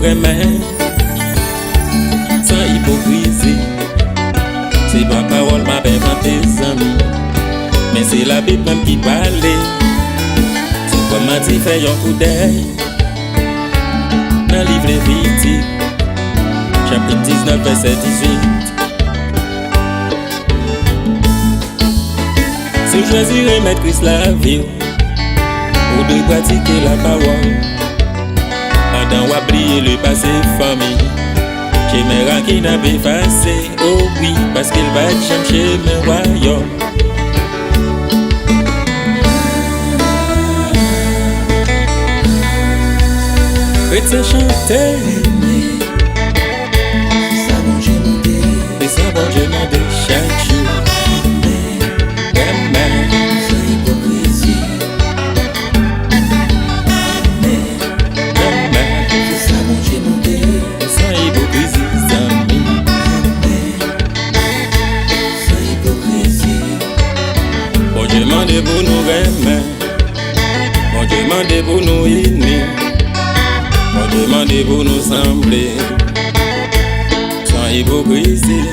remet sans hypocrisie. C'est pas parole m'a inventé amis, mais c'est la Bible même qui parle. C'est comment tu fais un coup d'œil dans le livre Lévitique, chapitre 19, verset 18. Si vous choisirez mettre Christ la vie, vous devez pratiquer la parole. Pendant vous oubliez le passé famille, j'aimerais qu'il n'a pas effacé. Oh oui, parce qu'il va chercher mes royaumes. Chrétien chanter, c'est ça mon Dieu demandé, c'est ça mon Dieu demandé chaque jour. sans hypocrisie. C'est ça mon Dieu demandé, Sans hypocrisie, amis. sans hypocrisie. Bon Dieu demandé pour nous remettre, bon Dieu demandé pour nous unir, bon Dieu demandé pour nous sembler, sans hypocrisie.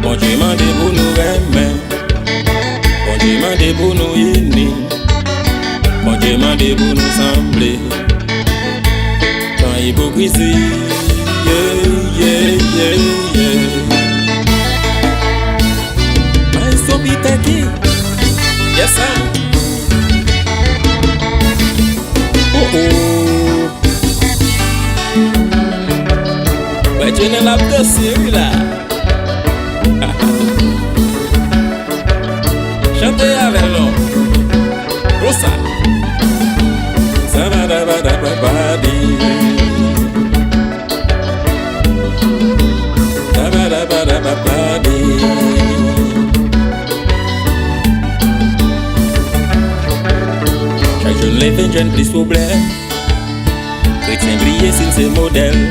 Bon Dieu demandé pour nous remettre, bon Dieu demandé pour nous unir, bon Dieu demandé pour nous sembler, sans hypocrisie. Yeah, yeah, yeah, yeah. Maestro Pitaki, yes sir. Oh oh. Ouais, tu n'es la dossier là. Chantez avec l'homme. Rosa. Ça va da ba da ba ba di. Da ba da ba da ba ba di. Chaque jeune lève un jeune plus problème. Chrétien briller s'il c'est modèle.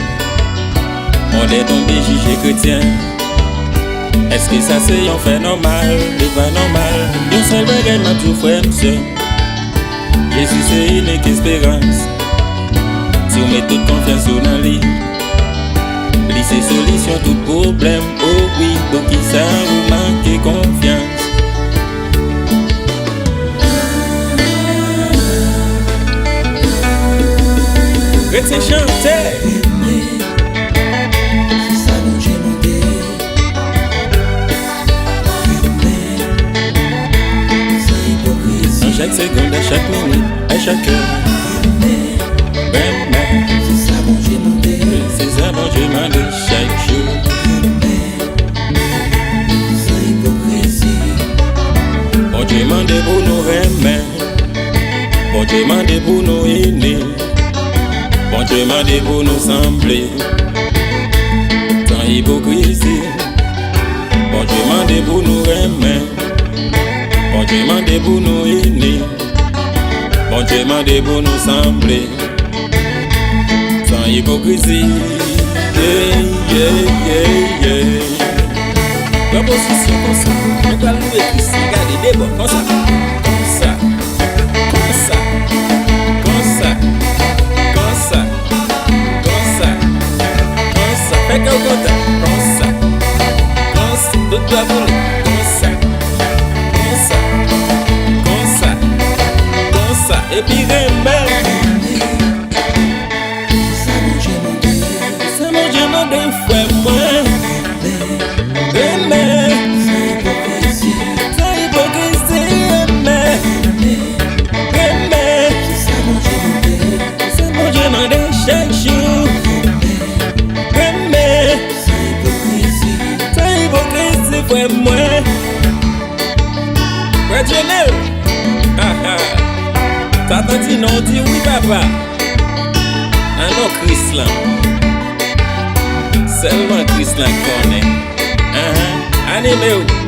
On est tombé jugé chrétien. Est-ce que ça c'est un fait normal? C'est pas normal. Une seule bagaille m'a tout frère monsieur. Jésus c'est unique espérance. Si on met toute confiance dans lui, lui c'est solution tout problème. Oh oui, pour qui ça vous manque confiance? Chrétien chanter. C'est ça mon Dieu demandé, sans hypocrisie. À chaque seconde, à chaque minute, à chaque heure. Vraiment, C'est ça mon Dieu demandé, c'est ça mon Dieu m'a dit chaque jour. sans hypocrisie. Bon Dieu m'a dit pour nous remettre, bon Dieu m'a dit pour nous unir, bon Dieu m'a dit pour nous sembler, sans hypocrisie. Bon Dieu m'a dit pour nous remettre, bon Dieu m'a dit pour nous unir, bon Dieu m'a dit pour nous sembler, sans hypocrisie. Yeah, yeah, yeah, yeah. La position comme ça, on doit louer Christ, regarder des bords comme ça, comme ça, comme ça, comme ça, comme ça, comme ça, comme ça, fais qu'au côté, comme ça, tout doit voler, comme ça, comme ça, comme ça, comme ça, et puis remets. C'est ça mon Dieu demandé, C'est mon Dieu m'a donné frère moi, remets. sans hypocrisie. Sans hypocrisie, remets, remets. C'est ça mon Dieu demandé, C'est mon Dieu m'a donné chaque jour, remets. sans hypocrisie. Sans hypocrisie, frère moi. Frère Jonel, t'as dit non, dit oui papa. Ah non, Christ là. Seulement Christ là connaît. Animé ou.